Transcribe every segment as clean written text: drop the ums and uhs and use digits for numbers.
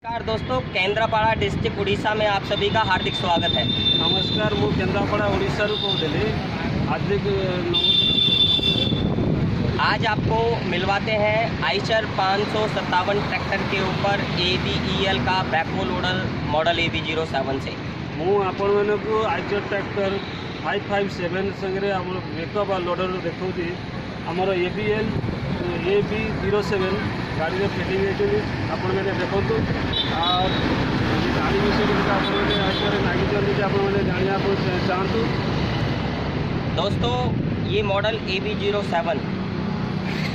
नमस्कार दोस्तों, केंद्रापड़ा डिस्ट्रिक्ट उड़ीसा में आप सभी का हार्दिक स्वागत है। नमस्कार, मु केंद्रापड़ा उड़ीसा रू कहते हार्दिक आज आपको मिलवाते हैं आइचर 557 ट्रैक्टर के ऊपर ABEL का बैकहो लोडर मॉडल AB07 से। मु आपण मानक आइचर ट्रैक्टर 557 संगे आम बैकअप लोडर देखा आमर ABEL AB07 गाड़ी में फिटिंग होती आपण मैंने देखो और गाड़ी विषय आइचर लगी आप जाना चाहतु। दोस्तों, ये मॉडल AB07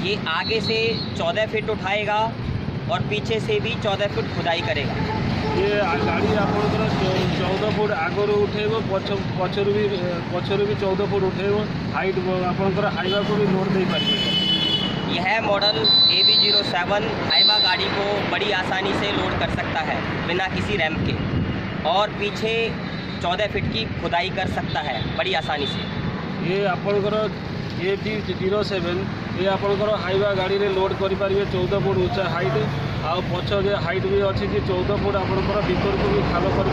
ये आगे से 14 फीट उठाएगा और पीछे से भी 14 फीट खुदाई करेगा। ये गाड़ी आप 14 फुट आगु उठेब पचर भी 14 फुट उठेब हाइट आपंकर हाइवा को भी लोड दे पारे। यह मॉडल AB07 हाइवा गाड़ी को बड़ी आसानी से लोड कर सकता है बिना किसी रैंप के, और पीछे 14 फीट की खुदाई कर सकता है बड़ी आसानी से। ये आपंकर AB07 ये आपंकर हाइवा गाड़ी रे लोड करें 14 फुट ऊंचा हाइट आउ पछ हाइट भी अच्छी कि 14 फुट आपंकर भीतर को भी खाल कर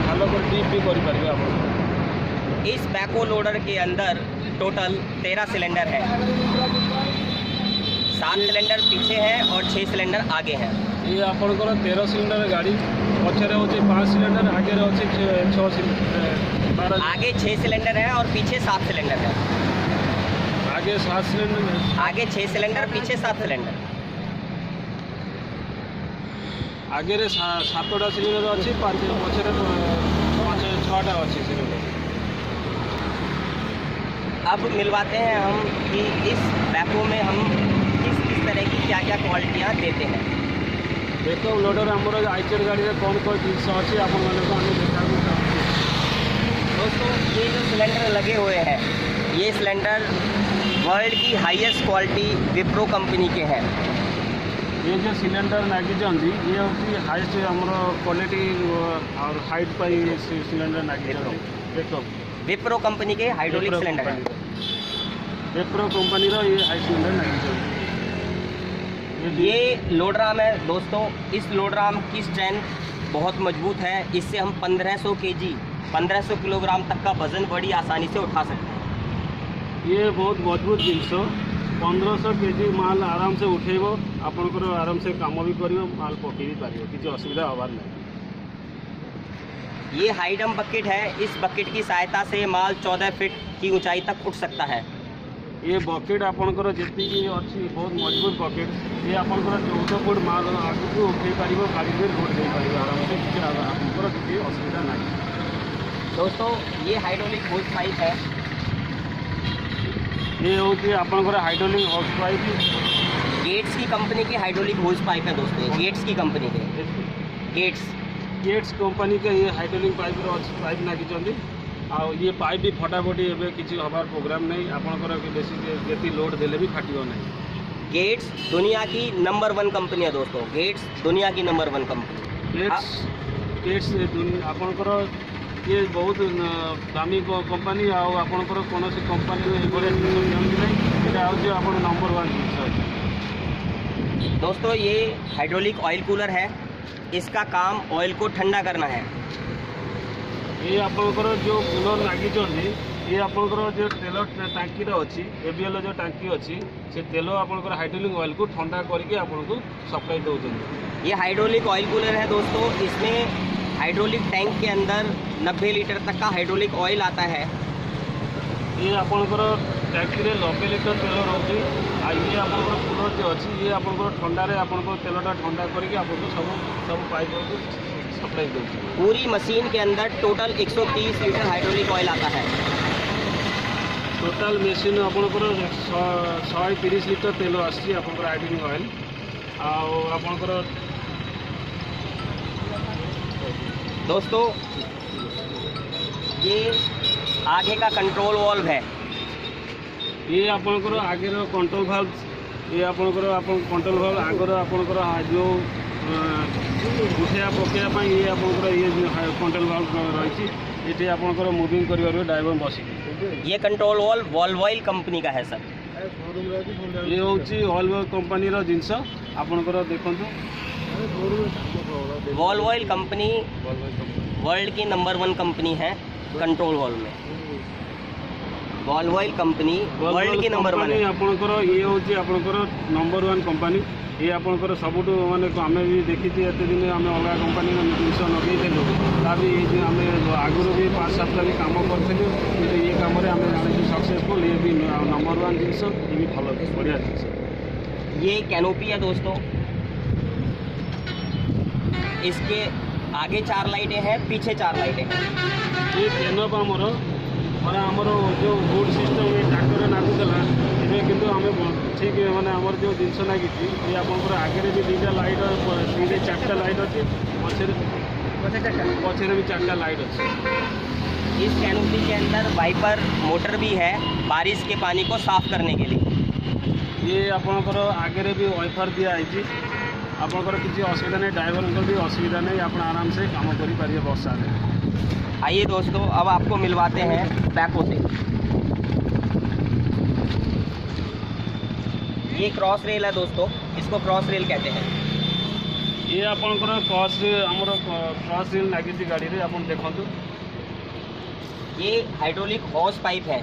खाल कर डीप भी करें आप। इस बैकहो लोडर के अंदर टोटल 13 सिलेंडर है। 7 सिलेंडर पीछे हैं और 6 सिलेंडर आगे हैं। ये आपंकर 13 सिलेंडर गाड़ी पछरे होचे 5 सिलेंडर आगे होचे 6 सिलेंडर। आगे 6 सिलेंडर है और पीछे 7 सिलेंडर है। आगे 7 सिलेंडर आगे 6 सिलेंडर पीछे 7 सिलेंडर। आगे 7टा सिलेंडर अच्छी पछरे 6टा अच्छी सिलेंडर। अब मिलवाते हैं हम कि इस बैकहो में हम किस तरह की क्या क्या क्वालिटियाँ देते हैं। देखो लोडर आमर आइचर गाड़ी में कौन कौन जिनस अच्छी आप देखा। दोस्तों, ये जो सिलेंडर लगे हुए हैं ये सिलेंडर वर्ल्ड की हाईएस्ट क्वालिटी विप्रो कंपनी के हैं। ये जो सिलेंडर लगी ये हूँ हाईएस्ट आमर क्वालिटी और हाइट पर सिलेंडर लगी। देखो विप्रो कंपनी के हाइड्रोलिक सिलेंडर है। विप्रो कंपनी ये हाई सिलेंडर लगी। ये लोडराम है दोस्तों। इस लोडराम की स्ट्रेंथ बहुत मजबूत है। इससे हम 1500 किलोग्राम तक का वजन बड़ी आसानी से उठा सकते हैं। ये बहुत मजबूत जिनस 1500 kg माल आराम से उठेब आपंकर आराम से काम भी कर माल पकई भी पार किसी असुविधा हबार नहीं। ये हाइडम बकेट है। इस बकेट की सहायता से माल 14 फीट की ऊंचाई तक उठ सकता है। ये बकेट आपंकर जी अच्छी बहुत मजबूत बकेट ये आपंकर 14 फुट माल आगे को उठे पार गाड़ी में लोड दे पार आराम से किसी आपंकर किसी असुविधा नहीं। दोस्तों, ये हाइड्रोलिक होज पाइप है। ये हूँ आपंकर हाइड्रोलिक होज पाइप गेट्स की कंपनी की हाइड्रोलिक होज पाइप है दोस्तों। गेट्स की कंपनी के गेट्स कंपनी के ये हाइड्रोलिक पाइप लगी। ये पाइप भी फटाफटी एवं किसी हबार प्रोग्राम नहीं आपंकर बेसी जी लोड देले भी फाटियो नहीं। गेट्स दुनिया की नंबर 1 कंपनी है दोस्तों। गेट्स दुनिया की नंबर 1 कंपनी। गेट्स आपंकर ये बहुत दामी कंपनी आपंकर कौन सी कंपनी आप नंबर 1 जिन। दोस्तों, ये हाइड्रोलिक ऑयल कूलर है। इसका काम ऑयल को ठंडा करना है। ये आपंकर जो कूलर लगी ये आपंकर जो तेल टांकी अच्छी ABEL जो टांकी अच्छी से तेल आपंकर हाइड्रोलिक ऑयल को ठंडा करके आपको सप्लाई दौरान। ये हाइड्रोलिक ऑयल कूलर है दोस्तों। इसमें हाइड्रोलिक टैंक के अंदर 90 लीटर तक का हाइड्रोलिक ऑयल आता है। ये आपंकर टैंकी में 90 लीटर तेल रोचे। ये आपंकर कूलर जो अच्छी ये आपंकर ठंडारे आपंकर तेलटा ठंडा करके आपको सब पाइप को सप्लाई दे। पूरी मशीन के अंदर टोटल 130 लीटर हाइड्रोलिक ऑयल आता है। टोटाल मशीन आपंकर 130 लीटर तेल आसी हाइड्रोलिक ऑयल आपंकर। दोस्तों, ये आगे का कंट्रोल वाल्व है। ये आपंकर आगे कंट्रोल वाल्व ये आपंकर कंट्रोल वाल्व आगर आपंकर जो उठा पकड़ा ये आपंकर ये कंट्रोल वाल्व रही ये आपंकर मुविंग कर ड्राइवर बसिक। ये कंट्रोल वाल्व वॉल्वॉइल कंपनी का है सर। ये हूँ ऑल कंपनी जिनस आपंकर देखो वॉल्व ऑयल कंपनी वर्ल्ड की नंबर 1 कंपनी है कंट्रोल वॉल्व में। वॉल्व ऑयल कंपनी वर्ल्ड की नंबर 1 है। आपणकर ये होची आपणकर नंबर 1 कंपनी। ये आपणकर सबुठु माने आमे भी देखी एत दिन आम अलग कंपनी जिनस लगे तभी ये आम आगुरी भी 5-7 भी कम करूँ कि ये कम आम जानी सक्सेसफुल। ये भी नंबर 1 जिनस, ये भी भल बढ़िया जिनस। ये कैनोपी है दोस्तों, इसके आगे 4 लाइटें हैं, पीछे 4 लाइटें हैं। ये कैनोप आमर माने आमर जो गुड सिस्टम ये ट्रैक्टर नागुला एवं किंतु आम ठीक माने आमर जो जिनस लगी ये आपंकर आगे भी 2टा लाइट 4टा लाइट अच्छी, पछे भी 4टा लाइट अच्छी। इस कैनोपी के अंदर वाइपर मोटर भी है बारिश के पानी को साफ करने के लिए। ये आपंकर आगे भी वाइपर दिखाई, आपंकर किसी असुविधा नहीं, ड्राइवर भी असुविधा नहीं, आप आराम से काम करेंगे वर्षा में। आइए दोस्तों, अब आपको मिलवाते हैं बैको से। ये क्रॉस रेल है दोस्तों, इसको क्रॉस रेल कहते हैं। ये आपंकर क्रॉस रेल लगी गाड़ी रे आप देखो। ये हाइड्रोलिक हॉस पाइप है,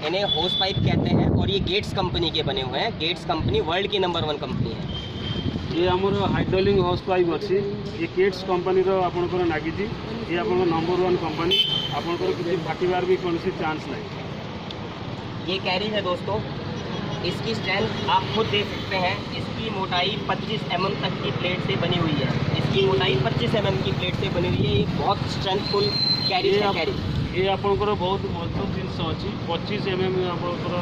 इन्हें हॉस पाइप कहते हैं और ये गेट्स कंपनी के बने हुए हैं। गेट्स कंपनी वर्ल्ड की नंबर 1 कंपनी है। ये आमर हाइड्रोलिक हॉस पाइप अच्छी, ये गेट्स कंपनी आपंकर लगी। ये आप नंबर 1 कंपनी, आपंकर किसी फाटिबार भी कौन सी चांस नहीं। ये कैरी है दोस्तों, इसकी स्ट्रेंथ आप खुद देख सकते हैं। इसकी मोटाई 25 mm तक की प्लेट से बनी हुई है। इसकी मोटाई 25 mm की प्लेट से बनी हुई है। ये बहुत स्ट्रेंथफुल कैरी है। कैरी ये आपंकर बहुत मजबूत जिनस अच्छी, 25 mm आपंकर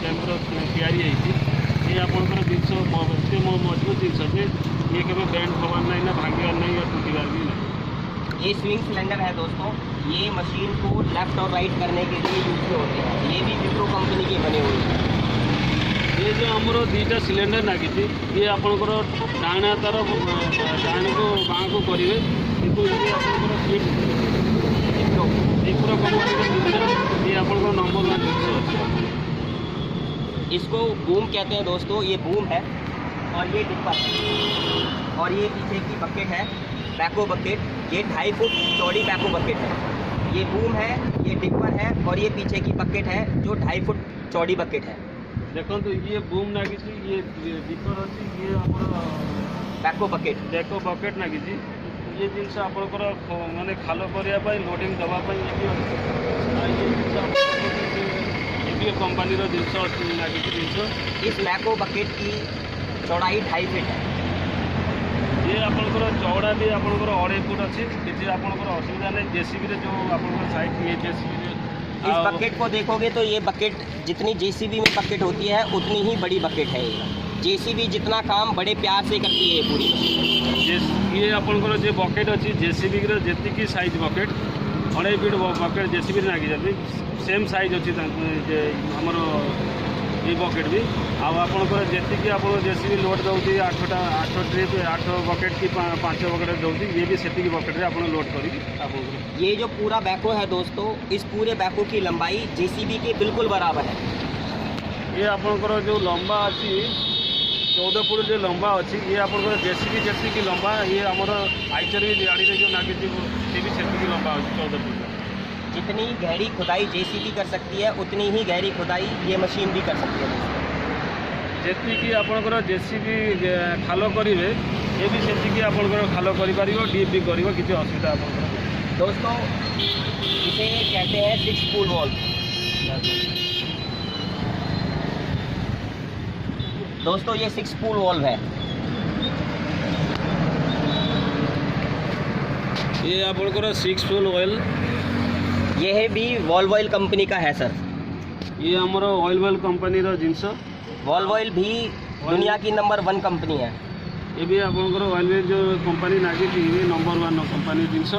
कैमरा तैयारी है। ये आपंकर जिनस एत मजबूत जिनस ये केवल बैंड हबार ना, ना भांगार नहीं या टूटार भी नहीं। ये स्विंग सिलेंडर है दोस्तों, ये मशीन को लेफ्ट और राइट करने के लिए यूज होते हैं। ये भी विप्रो कंपनी के बने हुए हैं। ये जो आमर 2टा सिलेंडर लगी, ये आपंकर डाणा तरफ डाण को बाँ को करेंगे, कितु ये आपंकर विप्रो कंपनी का जिनस, ये आपंकर नंबर 1 जिनस। इसको बूम कहते हैं दोस्तों, ये बूम है और ये डिपर है और ये पीछे की बकेट है, बैको बकेट। ये 2.5 फुट चौड़ी बैको बकेट है। ये बूम है, ये डिपर है और ये पीछे की बकेट है जो 2.5 फुट चौड़ी बकेट है। देखो तो ये बूम लगी, ये डिपर अच्छी, ये आमर बैको बकेट लगी। ये जिनस आपंकर माने खाल करने लोडिंग देवाई ये कंपनी जिनस लगी जिनस। इस बैको बकेट की चौड़ाई 2.5 फीट है। ये आपंकर चौड़ा भी आपंकर 2.5 फुट अच्छी, किसी आपंकर असुविधा नहीं। जेसीबी जो आपंकर साइड ये जेसीबी इस बकेट को देखोगे तो ये बकेट जितनी जेसीबी में बकेट होती है उतनी ही बड़ी बकेट है। ये जेसीबी जितना काम बड़े प्यार से करती है पूरी मशीन। ये आपंकर जो बकेट अच्छी जेसीबी जी size bucket 2.5 feet bucket JCB लगी जाती, सेम साइज अच्छी आमर ये बकेट भी। आपंकर जी आप जेसीबी लोड दूसरी 8 ट्रिप 8 बकेट की 5 बकेट दूसरी, ये भी से बकेट आप लोड कर। ये जो पूरा बैको है दोस्तों, इस पूरे बैको की लंबाई जेसीबी के बिल्कुल बराबर है। ये आपंकर जो लंबा अच्छी 14 फुट जो लंबा अच्छी, ये आपंकर जेसीबी जी लंबा, ये आमर आईचर भी गाड़ी में जो लगी सी भी से लंबा अच्छी 14 फुट। जितनी गहरी खुदाई जेसीबी कर सकती है उतनी ही गहरी खुदाई ये मशीन भी कर सकती है। जी आपंकर जेसीबी खाल करेंगे, ये भी से आपंकर खाल कर डीप भी कर, किसी असुविधा आप दोस्तों इसे कहते हैं 6 स्पूल वॉल्व। दोस्तों ये 6 स्पूल वॉल्व है। ये आपंकर 6 स्पूल ऑयल, यह भी वॉल्व ऑयल कंपनी का है सर। ये आमर ऑयल कंपनी जिनस। वॉल्व ऑयल भी दुनिया की नंबर 1 कंपनी है। ये भी आपंकर ऑयल जो कंपनी लगी ये नंबर 1 कंपनी जिनस।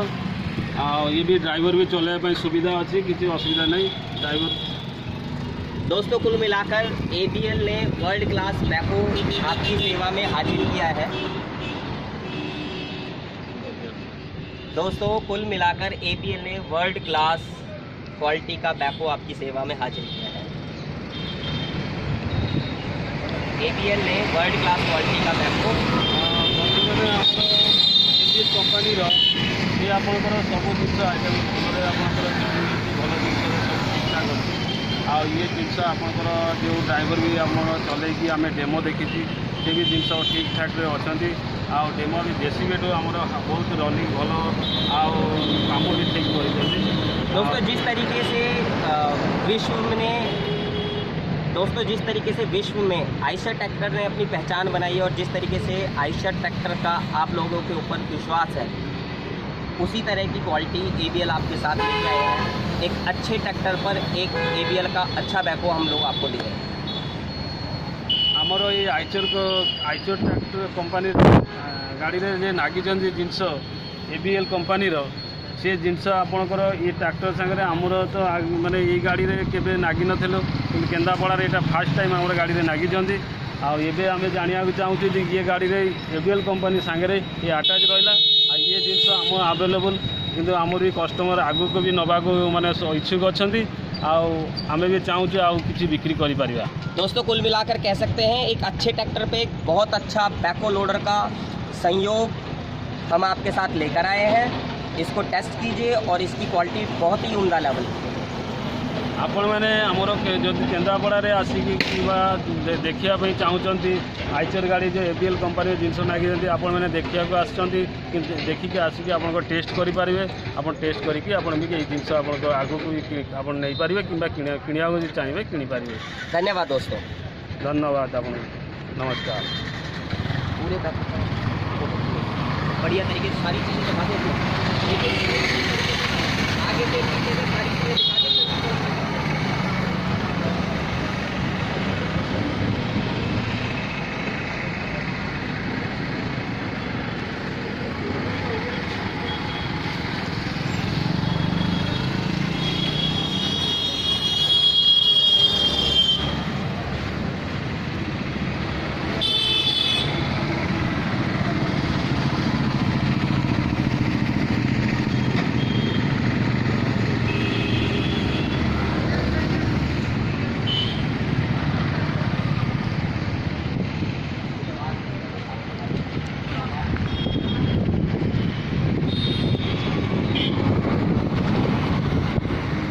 ये भी ड्राइवर भी चलाइए सुविधा अच्छी, किसी असुविधा नहीं ड्राइवर। दोस्तों कुल मिलाकर APL ने वर्ल्ड क्लास बैको आपकी सेवा में हाजिर किया है। दोस्तों कुल मिलाकर APL ने वर्ल्ड क्लास क्वालिटी का बैको आपकी सेवा में हाजिर किया है। APL ने वर्ल्ड क्लास क्वालिटी का बैको ABL कंपनी ये आपंकर सब जिन आइटम आपंकर भल जिन सब ठीक ठाक अच्छी आ ये जिन आपंकर जो ड्राइवर भी आम चलैकी आम डेमो देखी सी भी जिन ठीक ठाक अच्छा आउ डेमो भी देसी गेट आम बहुत रनिंग भल आम भी ठीक कर दोस्तों जिस तरीके से जिस तरीके से विश्व में आयशर ट्रैक्टर ने अपनी पहचान बनाई है और जिस तरीके से आयशर ट्रैक्टर का आप लोगों के ऊपर विश्वास है, उसी तरह की क्वालिटी ABL आपके साथ लेके आए हैं। एक अच्छे ट्रैक्टर पर एक ABL का अच्छा बैको हम लोग आपको दे रहे हैं। आमर ये आइचर ट्रैक्टर कंपनी गाड़ी में नागी जिनस ABL कंपनी से जिनस आपणकर ये ट्रैक्टर सागर आमर तो माने ये गाड़ी में केबे नागी नथिलु कि केंद्रापड़ा यहाँ फास्ट टाइम आम गाड़ी में नागी आवे आम जाना चाहूँ ये गाड़ी में ABL कंपनी सागर ये आटाच रहा ये जिनस आम आवेलेबल किंतु आमर भी कस्टमर आगु को भी नवा माने इच्छुक अच्छा आम भी चाहूँ कि बिक्री कर। दोस्तों कुल मिलाकर कह सकते हैं एक अच्छे ट्रैक्टर पे एक बहुत अच्छा बैको लोडर का संयोग हम आपके साथ लेकर आए हैं। इसको टेस्ट कीजिए और इसकी क्वालिटी बहुत ही उम्दा लेवल की है। आपण मैंने आमर जो केन्द्रापड़ा आसिक देखा चाहूँगी आइचर गाड़ी जो ABL कंपनी जिनस नागी आपण मैंने देखा देखिए आसिक आप टेस्ट करेंगे आप टेस्ट करके आप भी जिनस आगू भी आप नहीं पारे कि चाहिए किनीपारे। धन्यवाद दोस्तों। धन्यवाद आप नमस्कार। पूरे बढ़िया तरीके से सारी चीज़ें दिखा देते हैं, आगे से पीछे से सारी चीज़ें दिखा देते हैं।